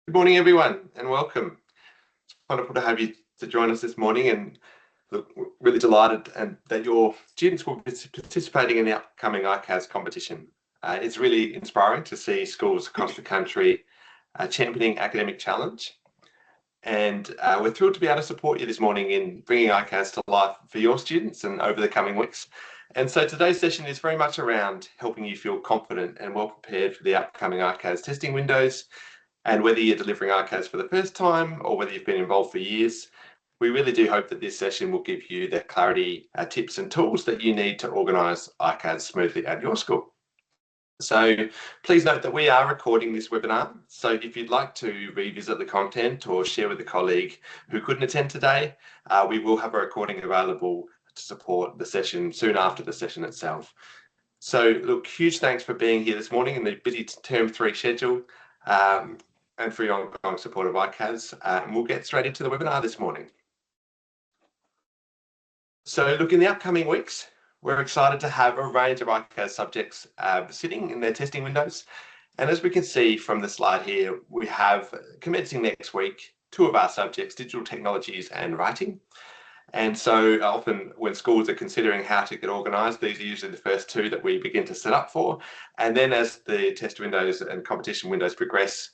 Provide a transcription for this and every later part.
Good morning, everyone, and welcome. It's wonderful to have you to join us this morning, and look, we're really delighted that your students will be participating in the upcoming ICAS competition. It's really inspiring to see schools across the country championing academic challenge, and we're thrilled to be able to support you this morning in bringing ICAS to life for your students and over the coming weeks. And so today's session is very much around helping you feel confident and well prepared for the upcoming ICAS testing windows. And whether you're delivering ICAS for the first time or whether you've been involved for years, we really do hope that this session will give you the clarity, tips and tools that you need to organise ICAS smoothly at your school. So please note that we are recording this webinar. So if you'd like to revisit the content or share with a colleague who couldn't attend today, we will have a recording available to support the session soon after the session itself. So look, huge thanks for being here this morning in the busy term 3 schedule. And for your ongoing support of ICAS. And we'll get straight into the webinar this morning. So look, in the upcoming weeks, we're excited to have a range of ICAS subjects sitting in their testing windows. And as we can see from the slide here, we have, commencing next week, 2 of our subjects, digital technologies and writing. And so often when schools are considering how to get organised, these are usually the first 2 that we begin to set up for. And then as the test windows and competition windows progress,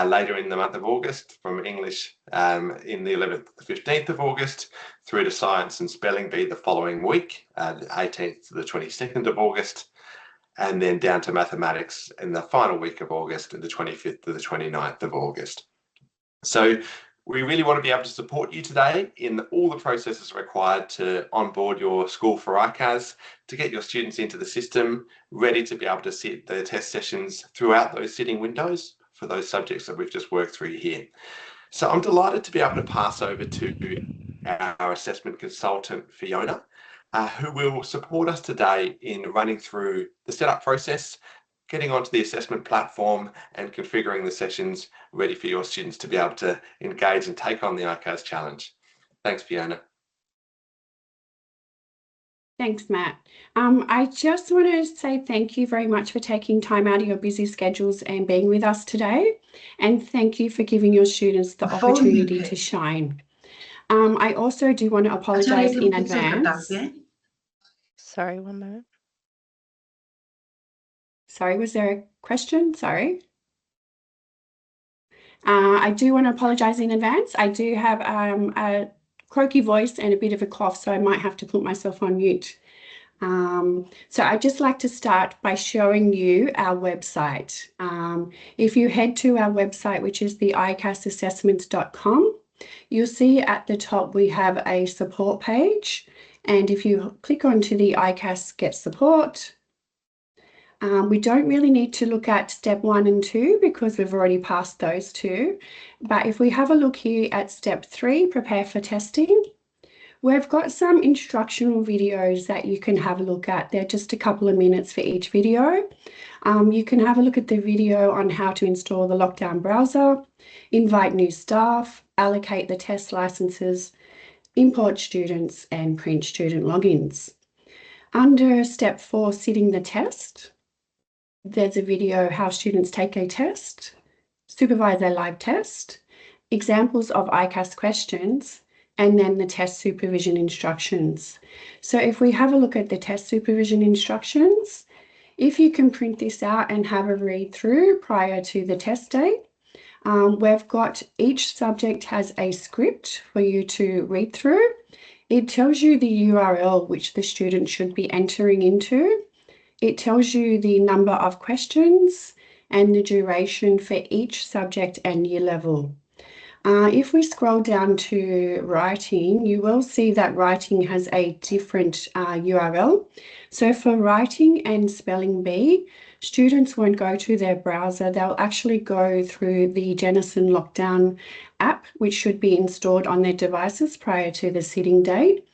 later in the month of August, from English in the 11th to the 15th of August, through to science and spelling bee the following week, the 18th to the 22nd of August, and then down to mathematics in the final week of August, the 25th to the 29th of August. So we really want to be able to support you today in all the processes required to onboard your school for ICAS, to get your students into the system, ready to be able to sit the test sessions throughout those sitting windows for those subjects that we've just worked through here. So I'm delighted to be able to pass over to our assessment consultant, Fiona, who will support us today in running through the setup process, getting onto the assessment platform and configuring the sessions ready for your students to be able to engage and take on the ICAS challenge. Thanks, Fiona. Thanks, Matt. I just want to say thank you very much for taking time out of your busy schedules and being with us today. And thank you for giving your students the opportunity to shine. I also do want to apologise in advance. Sorry, one moment. Sorry, was there a question? Sorry. I do want to apologise in advance. I do have a croaky voice and a bit of a cough, so I might have to put myself on mute. So I'd just like to start by showing you our website. If you head to our website, which is the icasassessments.com, you'll see at the top we have a support page. And if you click onto the ICAS Get Support, we don't really need to look at step 1 and 2 because we've already passed those 2. But if we have a look here at step 3, prepare for testing, we've got some instructional videos that you can have a look at. They're just a couple of minutes for each video. You can have a look at the video on how to install the Lockdown browser, invite new staff, allocate the test licenses, import students and print student logins. Under step 4, sitting the test, there's a video how students take a test, supervise a live test, examples of ICAS questions, and then the test supervision instructions. So if we have a look at the test supervision instructions, if you can print this out and have a read through prior to the test date, we've got each subject has a script for you to read through. It tells you the URL which the student should be entering into. It tells you the number of questions and the duration for each subject and year level. If we scroll down to writing, you will see that writing has a different URL. So for writing and spelling bee, students won't go to their browser. They'll actually go through the Jenison Lockdown app, which should be installed on their devices prior to the sitting date.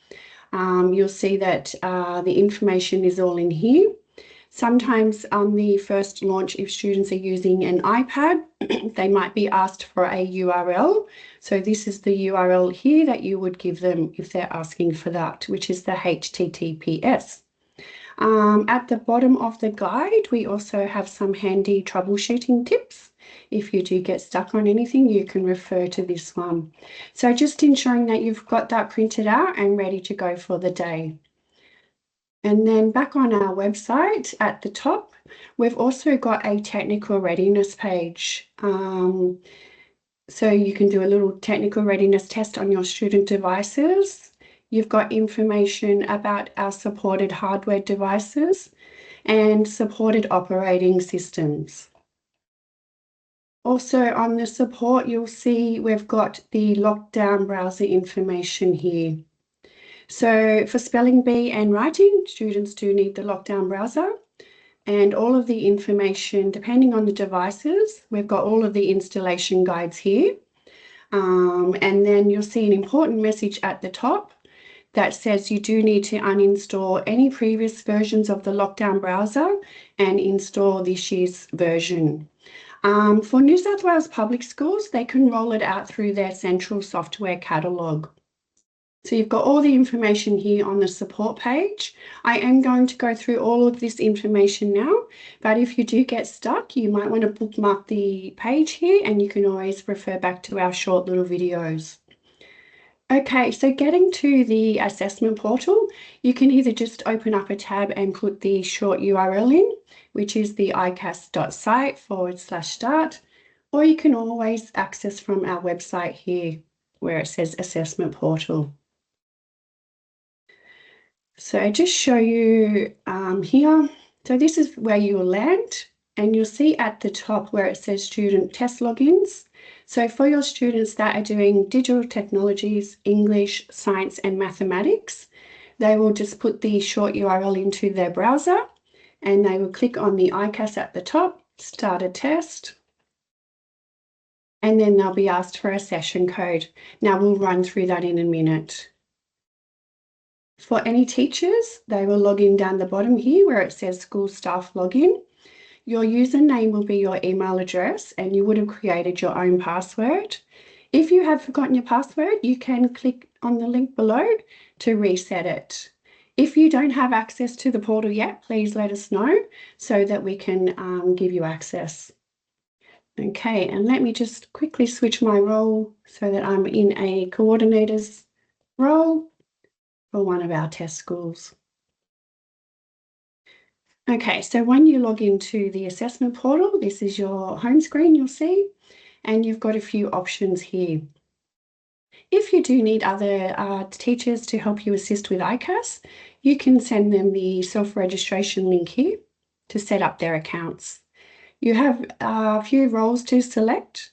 You'll see that the information is all in here. Sometimes on the first launch, if students are using an iPad, they might be asked for a URL. So this is the URL here that you would give them if they're asking for that, which is the HTTPS. At the bottom of the guide, we also have some handy troubleshooting tips. If you do get stuck on anything, you can refer to this one. So just ensuring that you've got that printed out and ready to go for the day. And then back on our website at the top, we've also got a technical readiness page. So you can do a little technical readiness test on your student devices. You've got information about our supported hardware devices and supported operating systems. Also on the support, you'll see we've got the lockdown browser information here. So for spelling bee and writing, students do need the lockdown browser, and all of the information, depending on the devices, we've got all of the installation guides here. And then you'll see an important message at the top that says you do need to uninstall any previous versions of the lockdown browser and install this year's version. For New South Wales public schools, they can roll it out through their central software catalogue. So you've got all the information here on the support page. I am going to go through all of this information now, but if you do get stuck, you might want to bookmark the page here and you can always refer back to our short little videos. Okay, so getting to the assessment portal, you can either just open up a tab and put the short URL in, which is the icas.site/start, or you can always access from our website here where it says assessment portal. So just show you here. So this is where you'll land, and you'll see at the top where it says student test logins. So for your students that are doing digital technologies, English, science and mathematics, they will just put the short URL into their browser and they will click on the ICAS at the top, start a test, and then they'll be asked for a session code. Now we'll run through that in a minute. For any teachers, they will log in down the bottom here where it says school staff login. Your username will be your email address and you would have created your own password. If you have forgotten your password, you can click on the link below to reset it. If you don't have access to the portal yet, please let us know so that we can give you access. Okay, and let me just quickly switch my role so that I'm in a coordinator's role for one of our test schools. Okay, so when you log into the assessment portal, this is your home screen you'll see, and you've got a few options here. If you do need other teachers to help you assist with ICAS, you can send them the self-registration link here to set up their accounts. You have a few roles to select.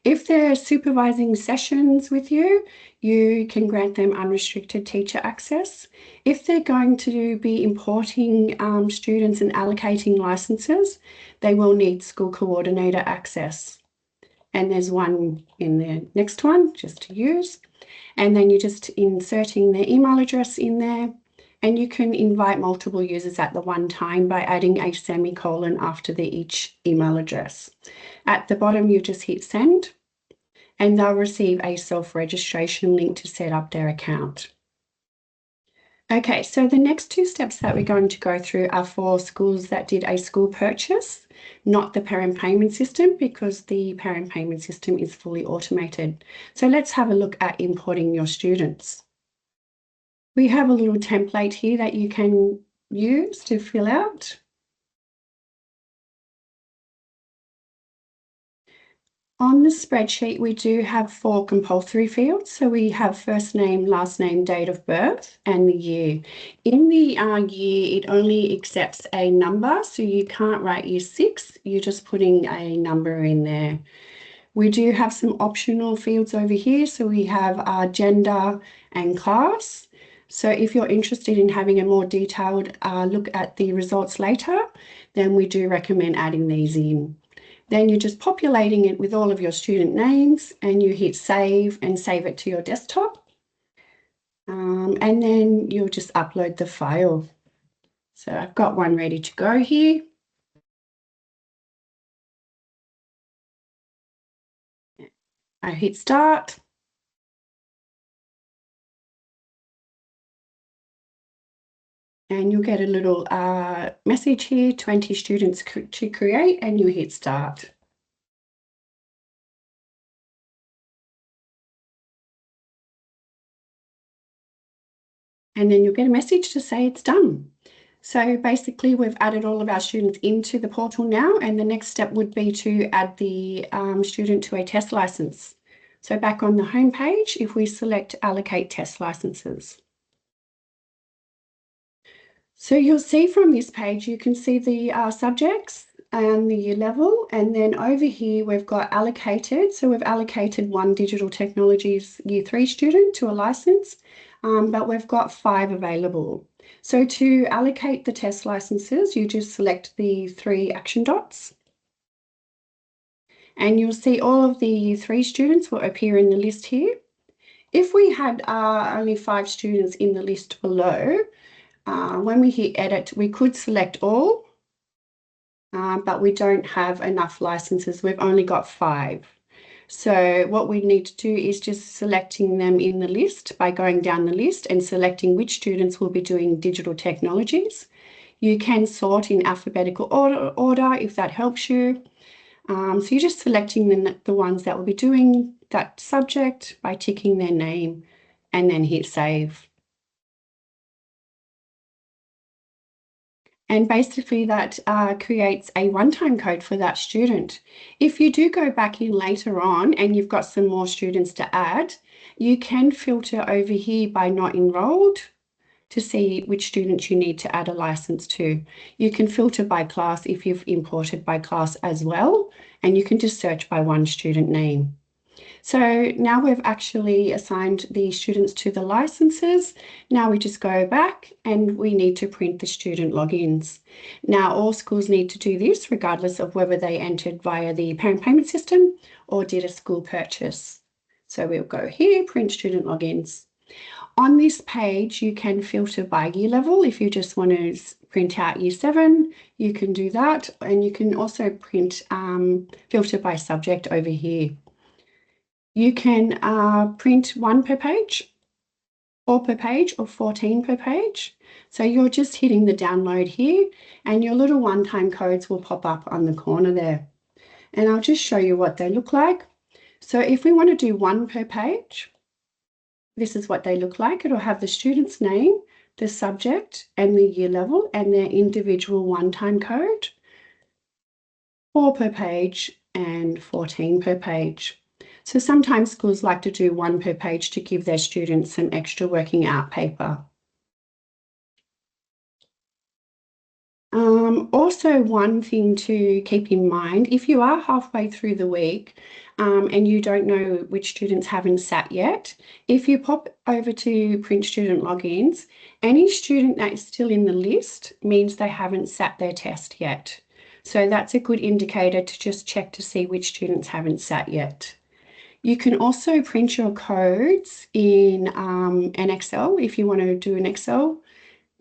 If they're supervising sessions with you, you can grant them unrestricted teacher access. If they're going to be importing students and allocating licenses, they will need school coordinator access. And there's one in the next one just to use. And then you're just inserting their email address in there. And you can invite multiple users at the one time by adding a semicolon after each email address. At the bottom, you just hit send, and they'll receive a self-registration link to set up their account. Okay, so the next two steps that we're going to go through are for schools that did a school purchase, not the parent payment system, because the parent payment system is fully automated. So let's have a look at importing your students. We have a little template here that you can use to fill out. On the spreadsheet, we do have 4 compulsory fields. So we have first name, last name, date of birth, and the year. In the year, it only accepts a number, so you can't write year 6. You're just putting a number in there. We do have some optional fields over here. So we have gender and class. So if you're interested in having a more detailed look at the results later, then we do recommend adding these in. Then you're just populating it with all of your student names and you hit save and save it to your desktop. And then you'll just upload the file. So I've got one ready to go here. I hit start. And you'll get a little message here, 20 students to create, and you hit start. And then you'll get a message to say it's done. So basically we've added all of our students into the portal now, and the next step would be to add the student to a test license. So back on the home page, if we select allocate test licenses. So you'll see from this page, you can see the subjects and the year level, and then over here we've got allocated. So we've allocated one digital technologies year 3 student to a license, but we've got 5 available. So to allocate the test licenses, you just select the 3 action dots. And you'll see all of the year 3 students will appear in the list here. If we had only 5 students in the list below, when we hit edit, we could select all, but we don't have enough licenses. We've only got 5. So what we need to do is just selecting them in the list by going down the list and selecting which students will be doing digital technologies. You can sort in alphabetical order if that helps you. So you're just selecting the ones that will be doing that subject by ticking their name and then hit save. And basically that creates a one-time code for that student. If you do go back in later on and you've got some more students to add, you can filter over here by not enrolled to see which students you need to add a license to. You can filter by class if you've imported by class as well, and you can just search by one student name. So now we've actually assigned the students to the licenses. Now we just go back and we need to print the student logins. Now all schools need to do this regardless of whether they entered via the parent payment system or did a school purchase. So we'll go here, print student logins. On this page, you can filter by year level. If you just want to print out year 7, you can do that. And you can also print filter by subject over here. You can print 1 per page, 4 per page, or 14 per page. So you're just hitting the download here and your little one-time codes will pop up on the corner there. And I'll just show you what they look like. So if we want to do 1 per page, this is what they look like. It'll have the student's name, the subject, and the year level, and their individual one-time code. 4 per page and 14 per page. So sometimes schools like to do 1 per page to give their students some extra working out paper. Also, one thing to keep in mind, if you are halfway through the week and you don't know which students haven't sat yet, if you pop over to print student logins, any student that is still in the list means they haven't sat their test yet. So that's a good indicator to just check to see which students haven't sat yet. You can also print your codes in an Excel if you want to do an Excel.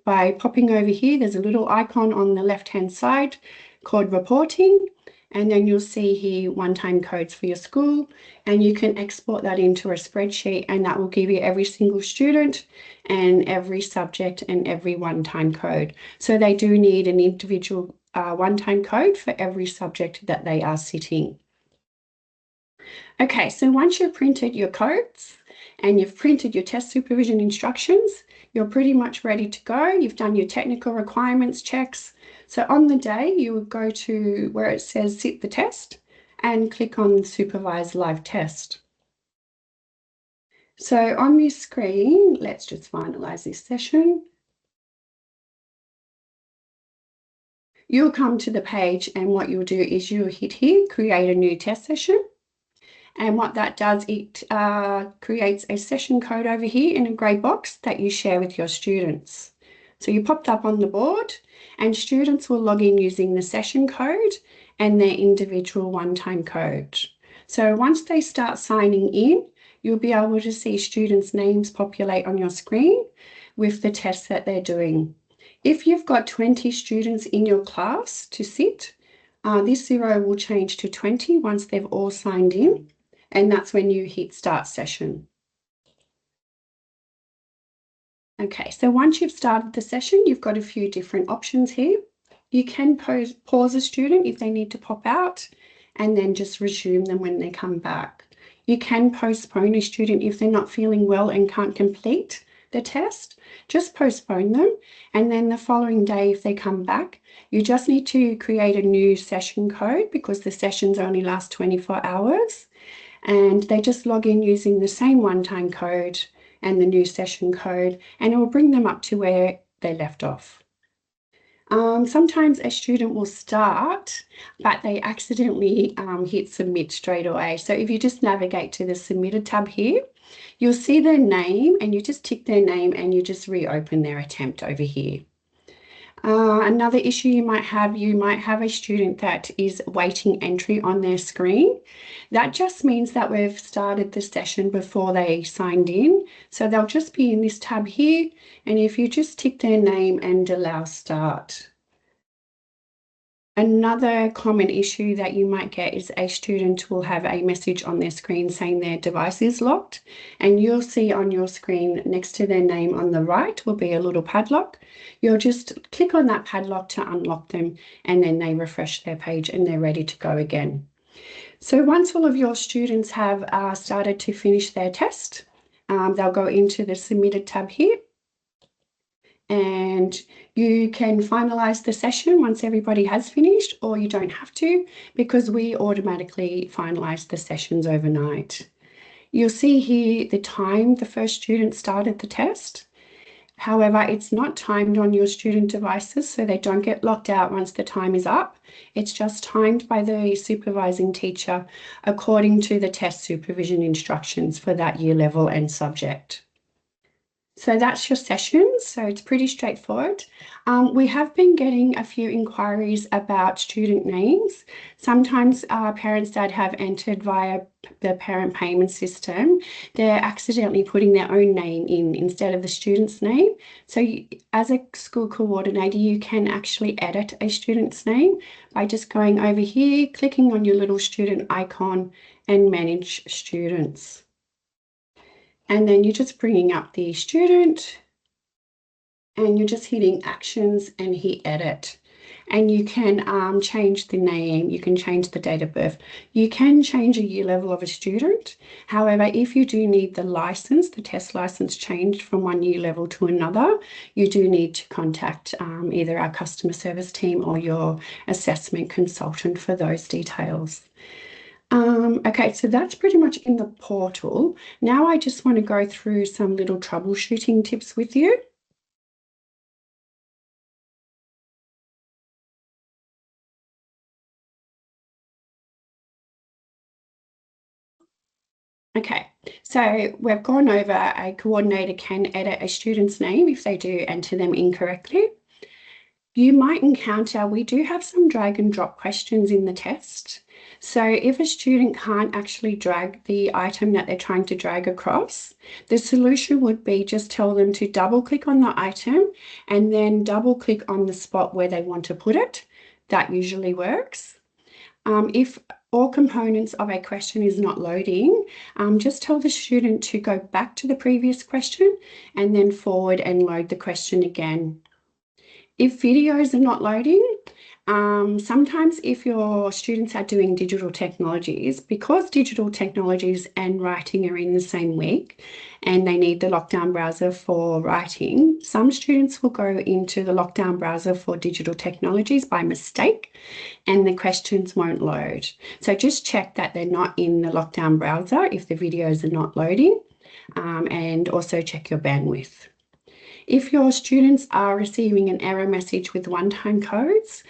By popping over here, there's a little icon on the left-hand side called reporting, and then you'll see here one-time codes for your school, and you can export that into a spreadsheet, and that will give you every single student and every subject and every one-time code. So they do need an individual one-time code for every subject that they are sitting. Okay, so once you've printed your codes and you've printed your test supervision instructions, you're pretty much ready to go. You've done your technical requirements checks. So on the day, you would go to where it says sit the test and click on supervise live test. So on this screen, let's just finalize this session. You'll come to the page and what you'll do is you'll hit here, create a new test session. And what that does, it creates a session code over here in a grey box that you share with your students. So you popped up on the board and students will log in using the session code and their individual one-time code. So once they start signing in, you'll be able to see students' names populate on your screen with the tests that they're doing. If you've got 20 students in your class to sit, this 0 will change to 20 once they've all signed in. And that's when you hit start session. Okay, so once you've started the session, you've got a few different options here. You can pause a student if they need to pop out and then just resume them when they come back. You can postpone a student if they're not feeling well and can't complete the test. Just postpone them, and then the following day if they come back, you just need to create a new session code because the sessions only last 24 hours, and they just log in using the same one-time code and the new session code, and it will bring them up to where they left off. Sometimes a student will start, but they accidentally hit submit straight away. So if you just navigate to the submitted tab here, you'll see their name, and you just tick their name and you just reopen their attempt over here. Another issue you might have a student that is waiting entry on their screen. That just means that we've started the session before they signed in. So they'll just be in this tab here, and if you just tick their name and allow start. Another common issue that you might get is a student will have a message on their screen saying their device is locked, and you'll see on your screen next to their name on the right will be a little padlock. You'll just click on that padlock to unlock them, and then they refresh their page and they're ready to go again. So once all of your students have started to finish their test, they'll go into the submitted tab here, and you can finalize the session once everybody has finished, or you don't have to because we automatically finalize the sessions overnight. You'll see here the time the first student started the test. However, it's not timed on your student devices, so they don't get locked out once the time is up. It's just timed by the supervising teacher according to the test supervision instructions for that year level and subject. So that's your sessions, so it's pretty straightforward. We have been getting a few inquiries about student names. Sometimes parents that have entered via the parent payment system, they're accidentally putting their own name in instead of the student's name. So as a school coordinator, you can actually edit a student's name by just going over here, clicking on your little student icon and manage students. And then you're just bringing up the student and you're just hitting actions and hit edit. And you can change the name, you can change the date of birth, you can change a year level of a student. However, if you do need the license, the test license changed from one year level to another, you do need to contact either our customer service team or your assessment consultant for those details. Okay, so that's pretty much in the portal. Now I just want to go through some little troubleshooting tips with you. Okay, so we've gone over a coordinator can edit a student's name if they do enter them incorrectly. You might encounter, we do have some drag and drop questions in the test. So if a student can't actually drag the item that they're trying to drag across, the solution would be just tell them to double click on the item and then double click on the spot where they want to put it. That usually works. If all components of a question is not loading, just tell the student to go back to the previous question and then forward and load the question again. If videos are not loading, sometimes if your students are doing digital technologies, because digital technologies and writing are in the same week and they need the lockdown browser for writing, some students will go into the lockdown browser for digital technologies by mistake and the questions won't load. So just check that they're not in the lockdown browser if the videos are not loading, and also check your bandwidth. If your students are receiving an error message with one-time codes,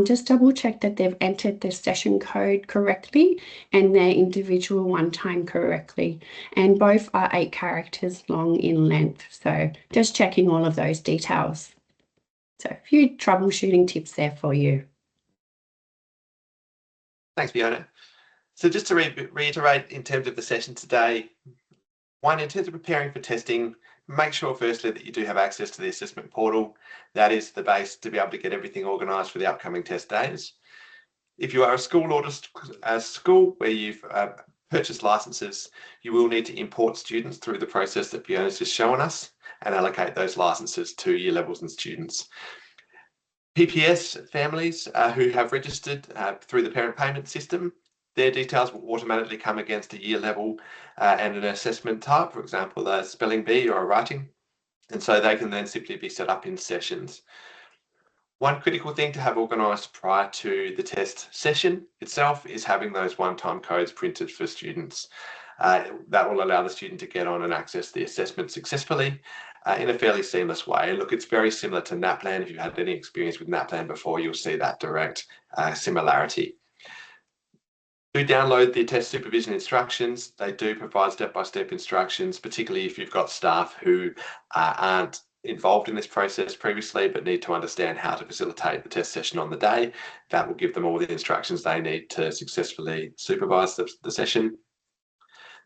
just double check that they've entered their session code correctly and their individual one-time correctly. And both are 8 characters long in length. So just checking all of those details. So a few troubleshooting tips there for you. Thanks, Fiona. So just to reiterate in terms of the session today, one, in terms of preparing for testing, make sure firstly that you do have access to the assessment portal. That is the base to be able to get everything organised for the upcoming test days. If you are a school where you've purchase licenses, you will need to import students through the process that Fiona's just shown us and allocate those licenses to year levels and students. PPS families who have registered through the parent payment system, their details will automatically come against a year level and an assessment type, for example, a spelling bee or a writing, and so they can then simply be set up in sessions. One critical thing to have organised prior to the test session itself is having those one-time codes printed for students. That will allow the student to get on and access the assessment successfully in a fairly seamless way. Look, it's very similar to NAPLAN. If you've had any experience with NAPLAN before, you'll see that direct similarity. Do download the test supervision instructions. They do provide step-by-step instructions, particularly if you've got staff who aren't involved in this process previously but need to understand how to facilitate the test session on the day. That will give them all the instructions they need to successfully supervise the session.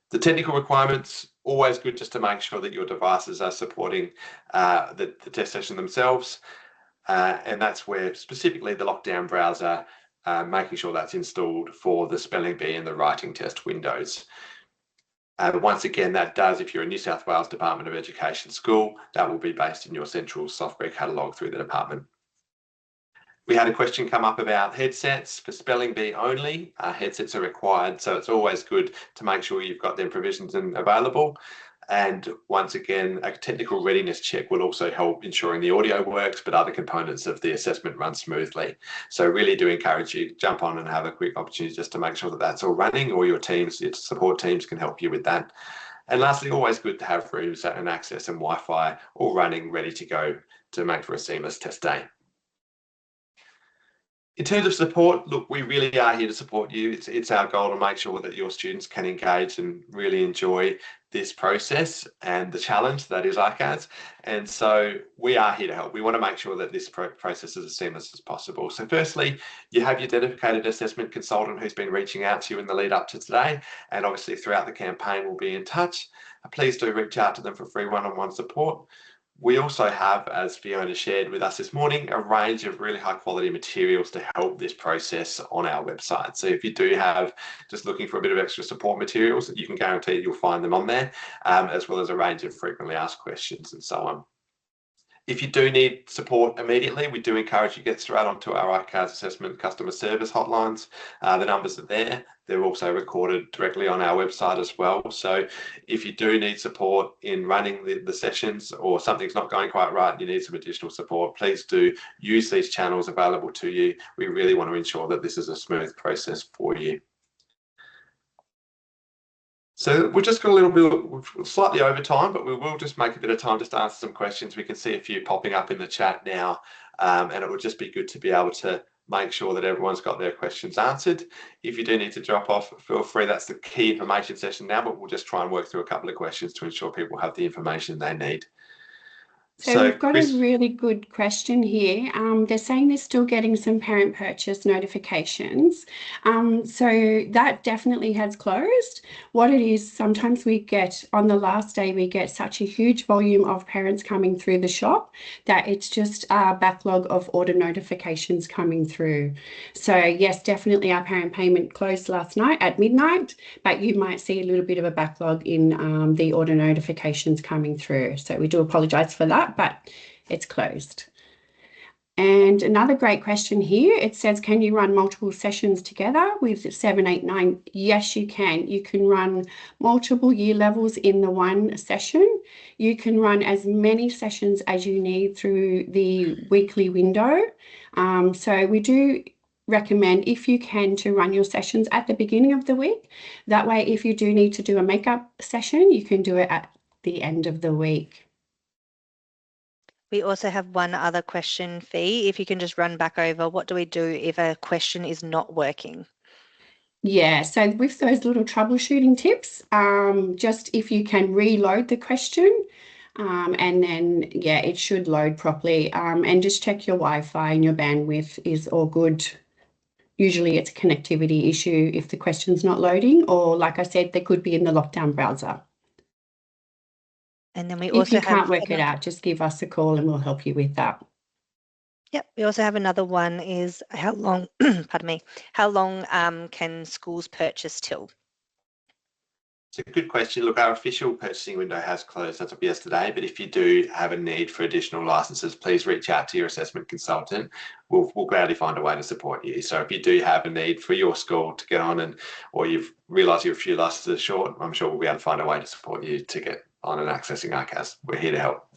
The technical requirements, always good just to make sure that your devices are supporting the test session themselves. And that's where specifically the lockdown browser, making sure that's installed for the spelling bee and the writing test windows. Once again, that does, if you're a New South Wales Department of Education school, that will be based in your central software catalogue through the department. We had a question come up about headsets for spelling bee only. Headsets are required, so it's always good to make sure you've got them provisioned and available. And once again, a technical readiness check will also help ensuring the audio works, but other components of the assessment run smoothly. So really do encourage you to jump on and have a quick opportunity just to make sure that that's all running, or your teams, your support teams can help you with that. And lastly, always good to have rooms and access and Wi-Fi all running, ready to go to make for a seamless test day. In terms of support, look, we really are here to support you. It's our goal to make sure that your students can engage and really enjoy this process and the challenge that is ICAS. And so we are here to help. We want to make sure that this process is as seamless as possible. So firstly, you have your dedicated assessment consultant who's been reaching out to you in the lead up to today. And obviously throughout the campaign, we'll be in touch. Please do reach out to them for free one-on-one support. We also have, as Fiona shared with us this morning, a range of really high quality materials to help this process on our website. So if you do have just looking for a bit of extra support materials, you can guarantee you'll find them on there, as well as a range of frequently asked questions and so on. If you do need support immediately, we do encourage you to get straight onto our ICAS assessment customer service hotlines. The numbers are there. They're also recorded directly on our website as well. So if you do need support in running the sessions, or something's not going quite right, you need some additional support, please do use these channels available to you. We really want to ensure that this is a smooth process for you. So we've just got a little bit, slightly over time, but we will just make a bit of time just to answer some questions. We can see a few popping up in the chat now, and it would just be good to be able to make sure that everyone's got their questions answered. If you do need to drop off, feel free. That's the key information session now, but we'll just try and work through a couple of questions to ensure people have the information they need. So we've got a really good question here. They're saying they're still getting some parent purchase notifications. So that definitely has closed. What it is, sometimes we get, on the last day, we get such a huge volume of parents coming through the shop that it's just a backlog of order notifications coming through. So yes, definitely our parent payment closed last night at midnight, but you might see a little bit of a backlog in the order notifications coming through. So we do apologise for that, but it's closed. And another great question here, it says, can you run multiple sessions together with 7, 8, 9? Yes, you can. You can run multiple year levels in the one session. You can run as many sessions as you need through the weekly window. So we do recommend, if you can, to run your sessions at the beginning of the week. That way, if you do need to do a makeup session, you can do it at the end of the week. We also have one other question, Fee. If you can just run back over, what do we do if a question is not working? Yeah, so with those little troubleshooting tips, just if you can reload the question, and then, yeah, it should load properly, and just check your Wi-Fi and your bandwidth is all good. Usually it's a connectivity issue if the question's not loading, or like I said, they could be in the lockdown browser. And then we if also you can't work it out, just give us a call and we'll help you with that. Yep. We also have another one is how long, pardon me, how long can schools purchase till? It's a good question. Look, our official purchasing window has closed as of yesterday, but if you do have a need for additional licenses, please reach out to your assessment consultant. We'll gladly find a way to support you. So if you do have a need for your school to get on, or you've realised you're a few licenses short, I'm sure we'll be able to find a way to support you to get on and accessing ICAS. We're here to help.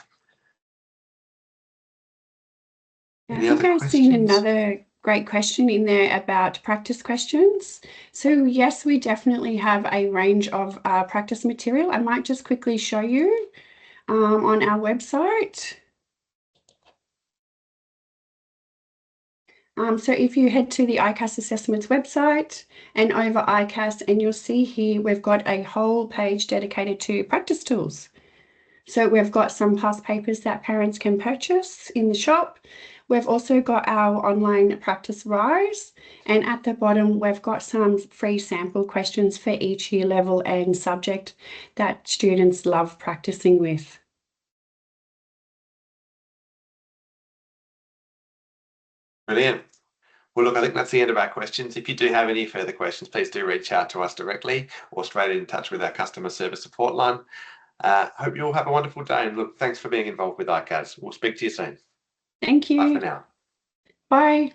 I think I've seen another great question in there about practice questions. So yes, we definitely have a range of practice material. I might just quickly show you on our website. So if you head to the ICAS Assessments website and over ICAS, and you'll see here we've got a whole page dedicated to practice tools. So we've got some past papers that parents can purchase in the shop. We've also got our online practice rise, and at the bottom we've got some free sample questions for each year level and subject that students love practicing with. Brilliant. Well, look, I think that's the end of our questions. If you do have any further questions, please do reach out to us directly or straight in touch with our customer service support line. Hope you all have a wonderful day, and look, thanks for being involved with ICAS. We'll speak to you soon. Thank you. Bye for now. Bye.